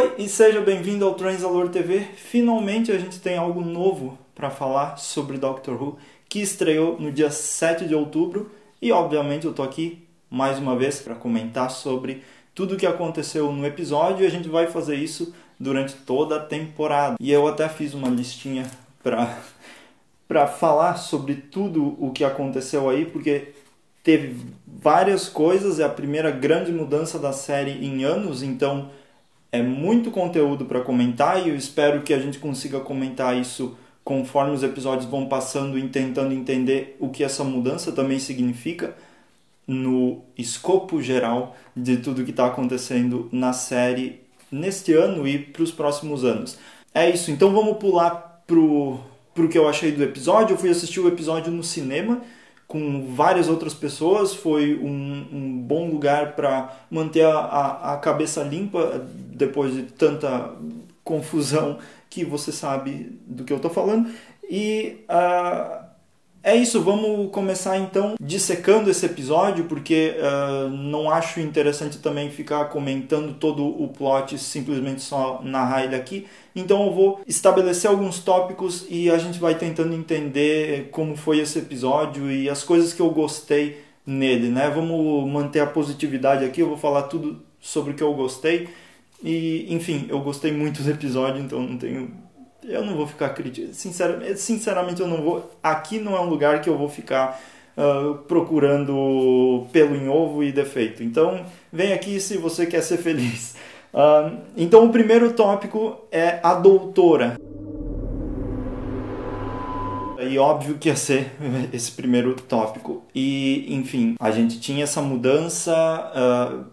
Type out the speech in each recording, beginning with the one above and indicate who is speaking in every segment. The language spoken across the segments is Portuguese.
Speaker 1: Oi e seja bem-vindo ao Transalore TV. Finalmente a gente tem algo novo para falar sobre Doctor Who, que estreou no dia 7 de outubro e obviamente eu tô aqui mais uma vez para comentar sobre tudo o que aconteceu no episódio e a gente vai fazer isso durante toda a temporada. E eu até fiz uma listinha para falar sobre tudo o que aconteceu aí, porque teve várias coisas, é a primeira grande mudança da série em anos, então é muito conteúdo para comentar e eu espero que a gente consiga comentar isso conforme os episódios vão passando e tentando entender o que essa mudança também significa no escopo geral de tudo que está acontecendo na série neste ano e para os próximos anos. É isso, então vamos pular pro que eu achei do episódio. Eu fui assistir o episódio no cinema com várias outras pessoas, foi um bom lugar para manter a cabeça limpa depois de tanta confusão que você sabe do que eu estou falando. E é isso, vamos começar então dissecando esse episódio, porque não acho interessante também ficar comentando todo o plot, simplesmente só narrar ele aqui. Então eu vou estabelecer alguns tópicos e a gente vai tentando entender como foi esse episódio e as coisas que eu gostei nele, né? Vamos manter a positividade aqui, eu vou falar tudo sobre o que eu gostei. E, enfim, eu gostei muito do episódio, então eu não vou ficar crítico. Sinceramente, eu não vou. Aqui não é um lugar que eu vou ficar procurando pelo em ovo e defeito. Então, vem aqui se você quer ser feliz. Então, o primeiro tópico é a doutora. E óbvio que ia ser esse primeiro tópico. E, enfim, a gente tinha essa mudança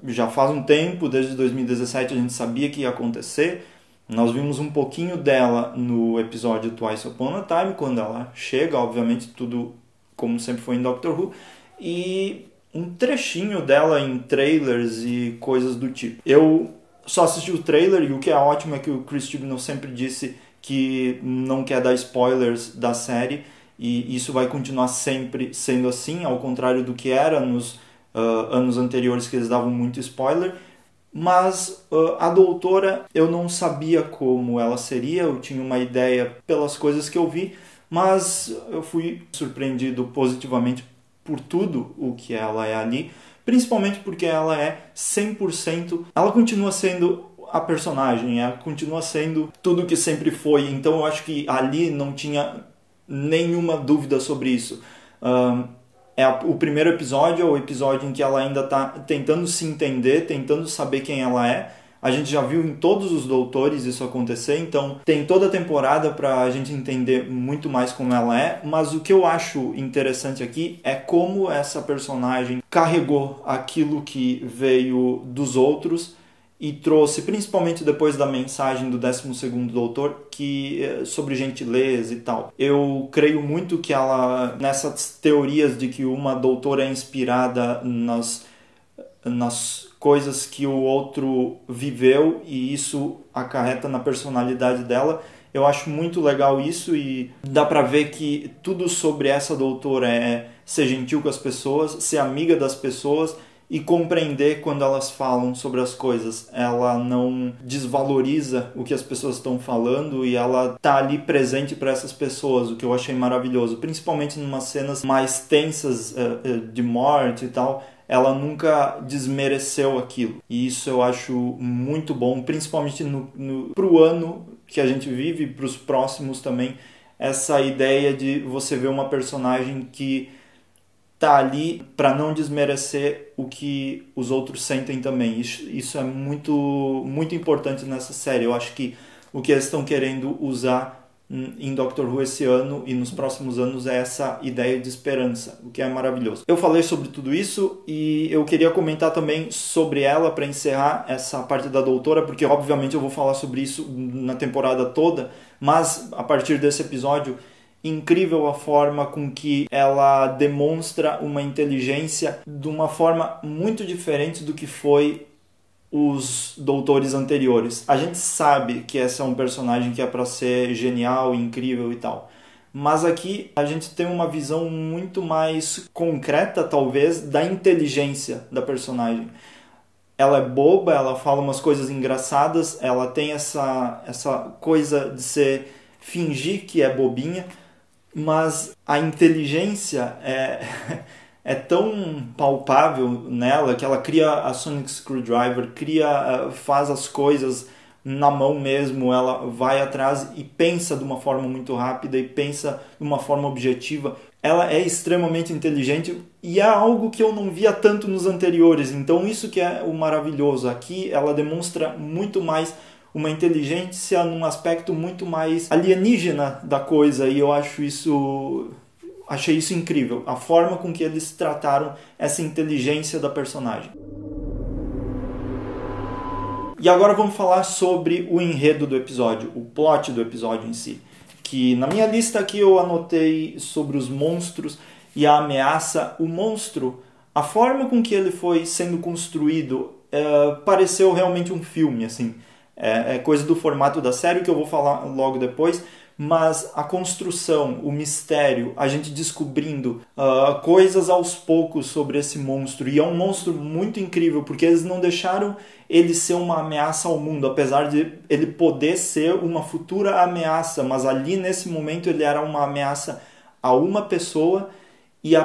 Speaker 1: já faz um tempo, desde 2017 a gente sabia que ia acontecer. Nós vimos um pouquinho dela no episódio Twice Upon a Time, quando ela chega, obviamente, tudo como sempre foi em Doctor Who. E um trechinho dela em trailers e coisas do tipo. Eu só assisti o trailer e o que é ótimo é que o Chris Chibnall sempre disse que não quer dar spoilers da série e isso vai continuar sempre sendo assim, ao contrário do que era nos anos anteriores que eles davam muito spoiler. Mas a doutora eu não sabia como ela seria, eu tinha uma ideia pelas coisas que eu vi, mas eu fui surpreendido positivamente por tudo o que ela é ali, principalmente porque ela é 100%, ela continua sendo a personagem, ela continua sendo tudo o que sempre foi, então eu acho que ali não tinha nenhuma dúvida sobre isso. O primeiro episódio é o episódio em que ela ainda está tentando se entender, tentando saber quem ela é. A gente já viu em todos os Doutores isso acontecer, então tem toda a temporada para a gente entender muito mais como ela é. Mas o que eu acho interessante aqui é como essa personagem carregou aquilo que veio dos outros e trouxe, principalmente depois da mensagem do 12º Doutor, sobre gentileza e tal. Eu creio muito que ela, nessas teorias de que uma doutora é inspirada nas coisas que o outro viveu e isso acarreta na personalidade dela, eu acho muito legal isso e dá pra ver que tudo sobre essa doutora é ser gentil com as pessoas, ser amiga das pessoas e compreender quando elas falam sobre as coisas. Ela não desvaloriza o que as pessoas estão falando e ela tá ali presente para essas pessoas, o que eu achei maravilhoso. Principalmente em umas cenas mais tensas de morte e tal, ela nunca desmereceu aquilo. E isso eu acho muito bom, principalmente pro ano que a gente vive e pros próximos também. Essa ideia de você ver uma personagem que tá ali para não desmerecer o que os outros sentem também. Isso é muito, muito importante nessa série. Eu acho que o que eles estão querendo usar em Doctor Who esse ano e nos próximos anos é essa ideia de esperança, o que é maravilhoso. Eu falei sobre tudo isso e eu queria comentar também sobre ela para encerrar essa parte da doutora, porque obviamente eu vou falar sobre isso na temporada toda, mas a partir desse episódio incrível a forma com que ela demonstra uma inteligência de uma forma muito diferente do que foi os doutores anteriores. A gente sabe que essa é um personagem que é para ser genial, incrível e tal. Mas aqui a gente tem uma visão muito mais concreta, talvez, da inteligência da personagem. ela é boba, ela fala umas coisas engraçadas, ela tem essa coisa de fingir que é bobinha, mas a inteligência é tão palpável nela que ela cria a Sonic Screwdriver, faz as coisas na mão mesmo, ela vai atrás e pensa de uma forma muito rápida e pensa de uma forma objetiva. Ela é extremamente inteligente e é algo que eu não via tanto nos anteriores, então isso que é o maravilhoso. Aqui ela demonstra muito mais uma inteligência num aspecto muito mais alienígena da coisa, e eu achei isso incrível, a forma com que eles trataram essa inteligência da personagem. E agora vamos falar sobre o enredo do episódio, o plot do episódio em si. Que na minha lista aqui eu anotei sobre os monstros e a ameaça. O monstro, a forma com que ele foi sendo construído, pareceu realmente um filme, assim. É coisa do formato da série que eu vou falar logo depois, mas a construção, o mistério, a gente descobrindo coisas aos poucos sobre esse monstro. E é um monstro muito incrível, porque eles não deixaram ele ser uma ameaça ao mundo, apesar de ele poder ser uma futura ameaça, mas ali nesse momento ele era uma ameaça a uma pessoa e a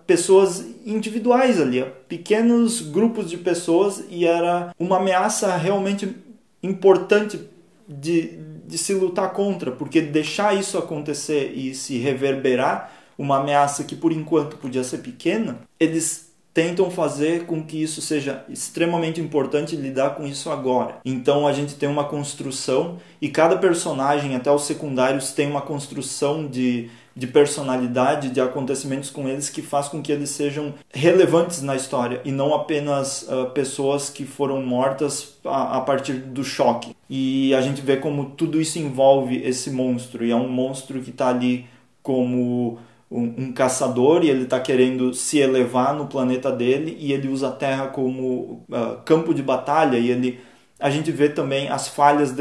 Speaker 1: pessoas individuais ali, a pequenos grupos de pessoas, e era uma ameaça realmente importante de se lutar contra, porque deixar isso acontecer e se reverberar, uma ameaça que por enquanto podia ser pequena, eles tentam fazer com que isso seja extremamente importante, lidar com isso agora. Então a gente tem uma construção, e cada personagem, até os secundários, tem uma construção de personalidade, de acontecimentos com eles, que faz com que eles sejam relevantes na história, e não apenas pessoas que foram mortas a partir do choque. E a gente vê como tudo isso envolve esse monstro, e é um monstro que está ali como um caçador, e ele está querendo se elevar no planeta dele, e ele usa a Terra como campo de batalha, e a gente vê também as falhas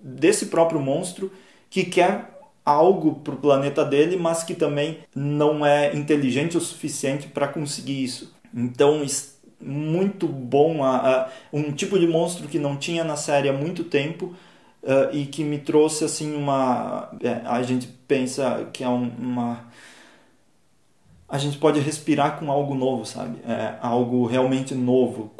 Speaker 1: desse próprio monstro, que quer algo para o planeta dele, mas que também não é inteligente o suficiente para conseguir isso. Então, muito bom, um tipo de monstro que não tinha na série há muito tempo, e que me trouxe assim a gente pensa que é a gente pode respirar com algo novo, sabe? Algo realmente novo.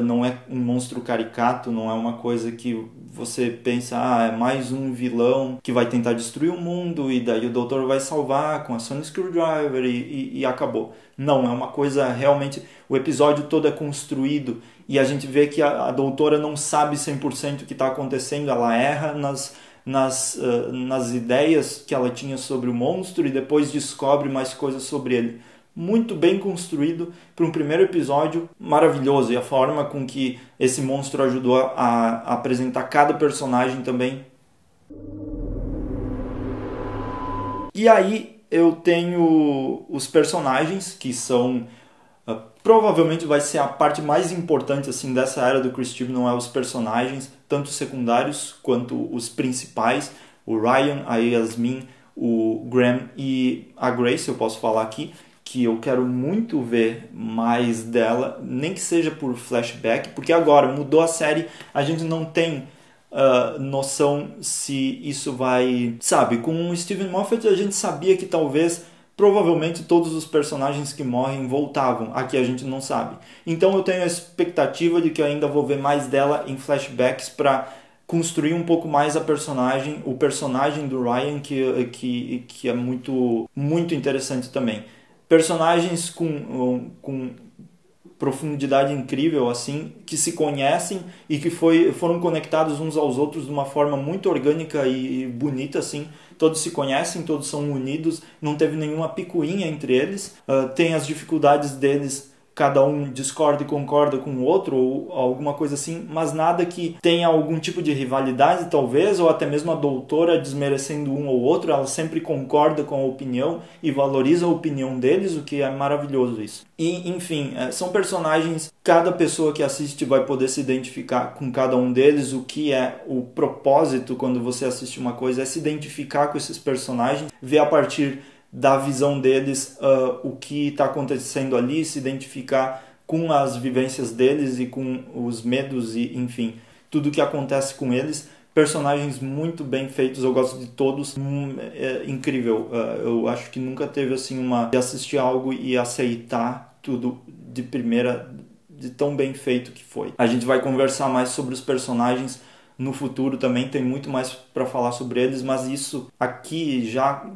Speaker 1: Não é um monstro caricato, não é uma coisa que você pensa, é mais um vilão que vai tentar destruir o mundo e daí o doutor vai salvar com a Sonic Screwdriver e acabou. Não, é uma coisa realmente... O episódio todo é construído e a gente vê que a doutora não sabe 100% o que está acontecendo, ela erra nas ideias que ela tinha sobre o monstro e depois descobre mais coisas sobre ele. Muito bem construído para um primeiro episódio, maravilhoso. E a forma com que esse monstro ajudou a apresentar cada personagem também. E aí eu tenho os personagens que são... provavelmente vai ser a parte mais importante assim, dessa era do Chris Chibnall, os personagens, tanto secundários quanto os principais. O Ryan, a Yasmin, o Graham e a Grace, eu posso falar aqui, que eu quero muito ver mais dela, nem que seja por flashback, porque agora mudou a série, a gente não tem noção se isso vai... Sabe, com o Steven Moffat a gente sabia que provavelmente todos os personagens que morrem voltavam, aqui a gente não sabe. Então eu tenho a expectativa de que eu ainda vou ver mais dela em flashbacks para construir um pouco mais o personagem do Ryan, que é muito, muito interessante também. Personagens com profundidade incrível, assim, que se conhecem e que foram conectados uns aos outros de uma forma muito orgânica e bonita, assim. Todos se conhecem, todos são unidos, não teve nenhuma picuinha entre eles. Tem as dificuldades deles, cada um discorda e concorda com o outro, ou alguma coisa assim, mas nada que tenha algum tipo de rivalidade, talvez, ou até mesmo a doutora desmerecendo um ou outro. Ela sempre concorda com a opinião e valoriza a opinião deles, o que é maravilhoso isso. E, enfim, são personagens, cada pessoa que assiste vai poder se identificar com cada um deles. O que é o propósito quando você assiste uma coisa é se identificar com esses personagens, ver a partir da visão deles o que está acontecendo ali, se identificar com as vivências deles e com os medos e, enfim, tudo que acontece com eles. Personagens muito bem feitos, eu gosto de todos, é incrível. Eu acho que nunca teve assim de assistir algo e aceitar tudo de primeira, de tão bem feito que foi. A gente vai conversar mais sobre os personagens no futuro também, tem muito mais para falar sobre eles, mas isso aqui já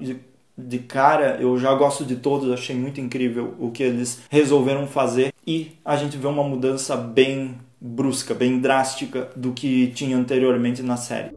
Speaker 1: de cara eu já gosto de todos, achei muito incrível o que eles resolveram fazer e a gente vê uma mudança bem brusca, bem drástica do que tinha anteriormente na série.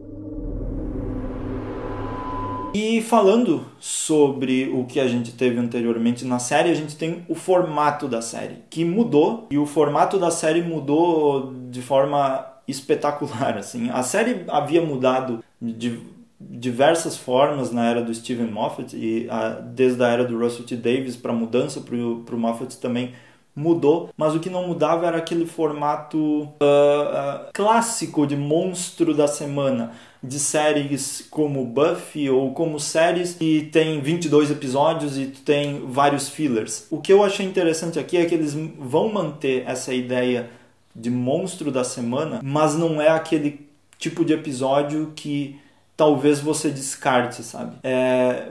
Speaker 1: E falando sobre o que a gente teve anteriormente na série, a gente tem o formato da série, que mudou, e o formato da série mudou de forma espetacular, assim. A série havia mudado de diversas formas na era do Steven Moffat, e desde a era do Russell T. Davies para a mudança para o Moffat também mudou, mas o que não mudava era aquele formato clássico de monstro da semana, de séries como Buffy ou como séries que tem 22 episódios e tem vários fillers. O que eu achei interessante aqui é que eles vão manter essa ideia de monstro da semana, mas não é aquele tipo de episódio que talvez você descarte, sabe?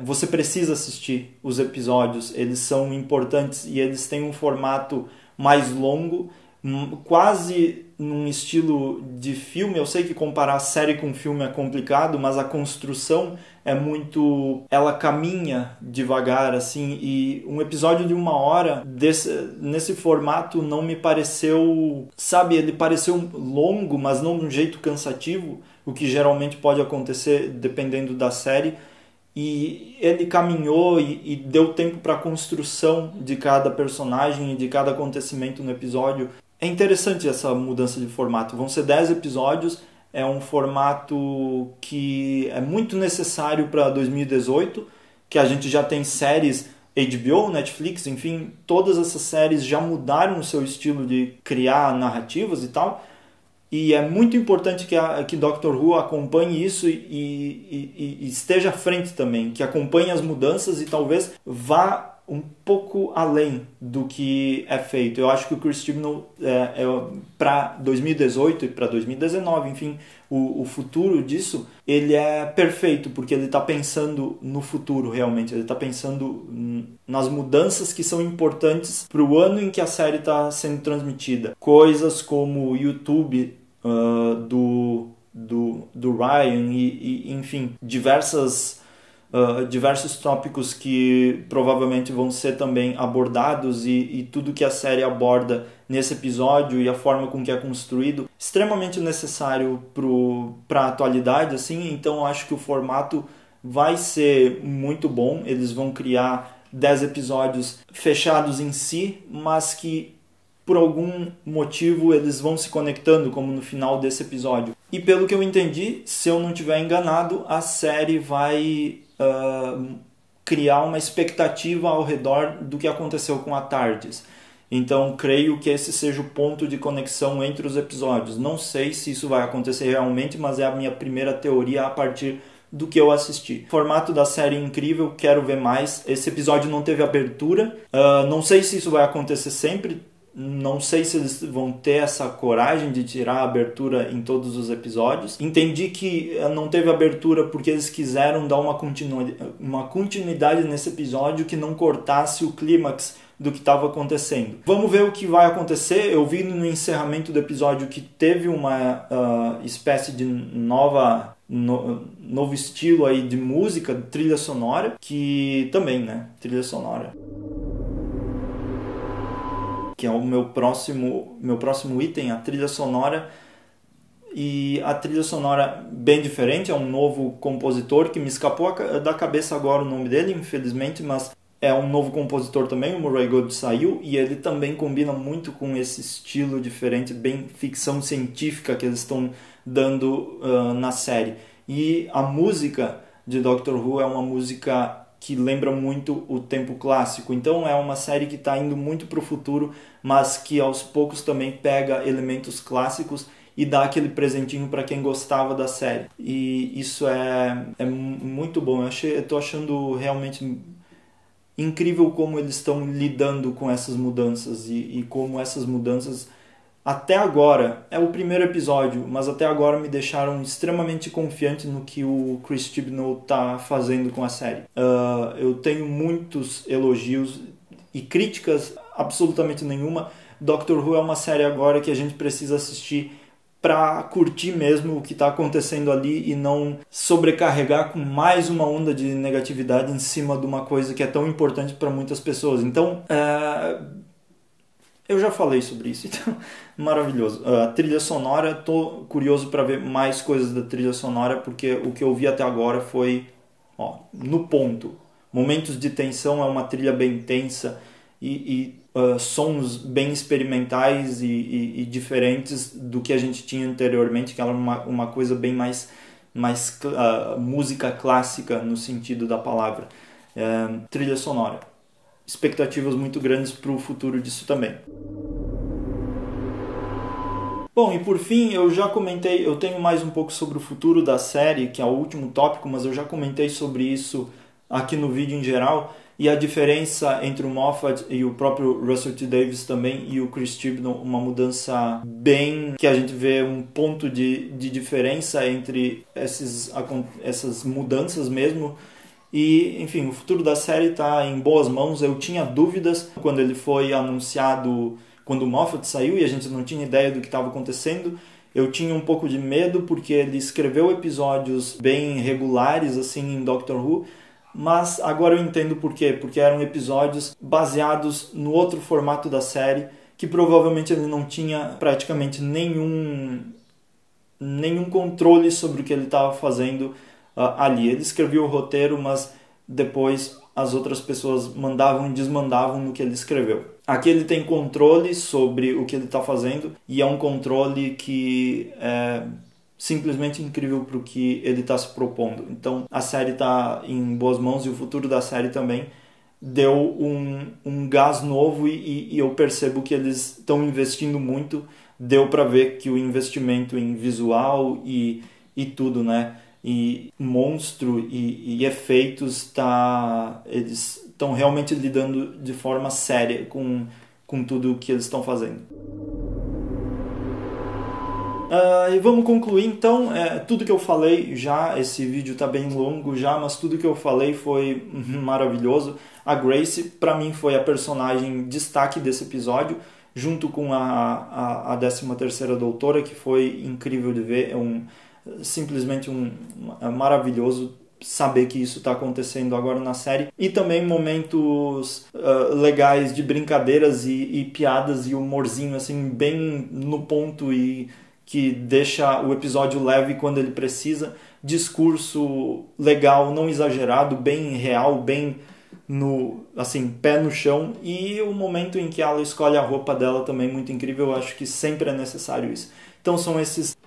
Speaker 1: Você precisa assistir os episódios, eles são importantes e eles têm um formato mais longo, quase num estilo de filme. Eu sei que comparar série com filme é complicado, mas a construção é muito... ela caminha devagar, assim, e um episódio de 1 hora nesse formato não me pareceu... sabe, ele pareceu longo, mas não de um jeito cansativo, o que geralmente pode acontecer dependendo da série, e ele caminhou e deu tempo para a construção de cada personagem e de cada acontecimento no episódio. É interessante essa mudança de formato. Vão ser 10 episódios, é um formato que é muito necessário para 2018, que a gente já tem séries HBO, Netflix, enfim, todas essas séries já mudaram o seu estilo de criar narrativas e tal. E é muito importante que Doctor Who acompanhe isso e esteja à frente também, que acompanhe as mudanças e talvez vá um pouco além do que é feito. Eu acho que o Chris Chibnall, para 2018 e para 2019, enfim, o futuro disso, ele é perfeito, porque ele está pensando no futuro realmente, ele está pensando nas mudanças que são importantes para o ano em que a série está sendo transmitida. Coisas como o YouTube do Ryan e enfim, diversos tópicos que provavelmente vão ser também abordados e tudo que a série aborda nesse episódio e a forma com que é construído, extremamente necessário para a atualidade, assim. Então eu acho que o formato vai ser muito bom. Eles vão criar 10 episódios fechados em si, mas que por algum motivo eles vão se conectando, como no final desse episódio. E pelo que eu entendi, se eu não estiver enganado, a série vai criar uma expectativa ao redor do que aconteceu com a TARDIS. Então, creio que esse seja o ponto de conexão entre os episódios. Não sei se isso vai acontecer realmente, mas é a minha primeira teoria a partir do que eu assisti. O formato da série é incrível, quero ver mais. Esse episódio não teve abertura. Não sei se isso vai acontecer sempre. Não sei se eles vão ter essa coragem de tirar a abertura em todos os episódios. Entendi que não teve abertura porque eles quiseram dar uma continuidade nesse episódio que não cortasse o clímax do que estava acontecendo. Vamos ver o que vai acontecer. Eu vi no encerramento do episódio que teve uma espécie de novo estilo aí de música, trilha sonora, que também, né? Trilha sonora, que é o meu próximo item, a trilha sonora. E a trilha sonora bem diferente, é um novo compositor que me escapou da cabeça agora o nome dele, infelizmente, mas é um novo compositor também, o Murray Gold saiu, e ele também combina muito com esse estilo diferente, bem ficção científica que eles estão dando na série. E a música de Doctor Who é uma música que lembra muito o tempo clássico. Então é uma série que está indo muito para o futuro, mas que aos poucos também pega elementos clássicos e dá aquele presentinho para quem gostava da série. E isso é muito bom. Eu estou achando realmente incrível como eles estão lidando com essas mudanças e como essas mudanças, até agora, é o primeiro episódio, mas até agora me deixaram extremamente confiante no que o Chris Chibnall está fazendo com a série. Eu tenho muitos elogios e críticas, absolutamente nenhuma. Doctor Who é uma série agora que a gente precisa assistir para curtir mesmo o que está acontecendo ali e não sobrecarregar com mais uma onda de negatividade em cima de uma coisa que é tão importante para muitas pessoas. Então, eu já falei sobre isso, então, maravilhoso. A trilha sonora, estou curioso para ver mais coisas da trilha sonora, porque o que eu vi até agora foi no ponto. Momentos de tensão, é uma trilha bem tensa e sons bem experimentais e diferentes do que a gente tinha anteriormente, que era uma coisa bem mais música clássica no sentido da palavra. Trilha sonora. Expectativas muito grandes para o futuro disso também. Bom, e por fim, eu já comentei, eu tenho mais um pouco sobre o futuro da série, que é o último tópico, mas eu já comentei sobre isso aqui no vídeo em geral, e a diferença entre o Moffat e o próprio Russell T. Davies também e o Chris Chibnall, uma mudança bem que a gente vê um ponto de diferença entre essas mudanças mesmo. E, enfim, o futuro da série está em boas mãos. Eu tinha dúvidas quando ele foi anunciado, quando o Moffat saiu e a gente não tinha ideia do que estava acontecendo. Eu tinha um pouco de medo porque ele escreveu episódios bem regulares assim em Doctor Who, mas agora eu entendo por quê, porque eram episódios baseados no outro formato da série, que provavelmente ele não tinha praticamente nenhum controle sobre o que ele estava fazendo ali. Ele escrevia o roteiro, mas depois as outras pessoas mandavam e desmandavam no que ele escreveu. Aqui ele tem controle sobre o que ele está fazendo, e é um controle que é simplesmente incrível para o que ele está se propondo. Então a série está em boas mãos e o futuro da série também deu um gás novo e eu percebo que eles estão investindo muito. Deu para ver que o investimento em visual e tudo, né? E monstro e efeitos, eles estão realmente lidando de forma séria com tudo o que eles estão fazendo. E vamos concluir então. Tudo que eu falei já, esse vídeo está bem longo já, mas tudo que eu falei foi maravilhoso. A Grace, para mim, foi a personagem destaque desse episódio, junto com a 13ª Doutora, que foi incrível de ver. Simplesmente maravilhoso saber que isso está acontecendo agora na série. E também momentos legais de brincadeiras e piadas e humorzinho assim, bem no ponto e que deixa o episódio leve quando ele precisa. Discurso legal, não exagerado, bem real, bem pé no chão. E o momento em que ela escolhe a roupa dela também muito incrível. Eu acho que sempre é necessário isso. Então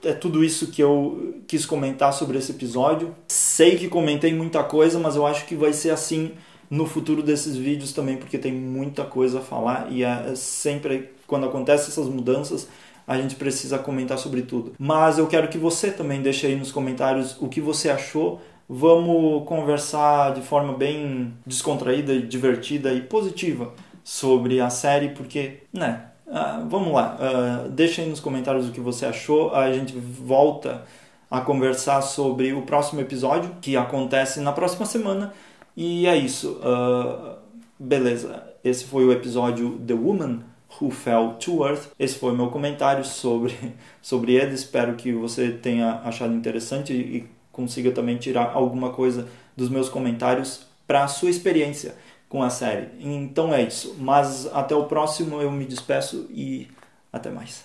Speaker 1: é tudo isso que eu quis comentar sobre esse episódio. Sei que comentei muita coisa, mas eu acho que vai ser assim no futuro desses vídeos também, porque tem muita coisa a falar e sempre quando acontecem essas mudanças a gente precisa comentar sobre tudo. Mas eu quero que você também deixe aí nos comentários o que você achou. Vamos conversar de forma bem descontraída, divertida e positiva sobre a série, porque, vamos lá, deixa aí nos comentários o que você achou. A gente volta a conversar sobre o próximo episódio, que acontece na próxima semana. E é isso. Beleza, esse foi o episódio The Woman Who Fell to Earth. Esse foi o meu comentário sobre ele. Espero que você tenha achado interessante e consiga também tirar alguma coisa dos meus comentários para a sua experiência com a série. Então é isso. Mas até o próximo, eu me despeço e até mais.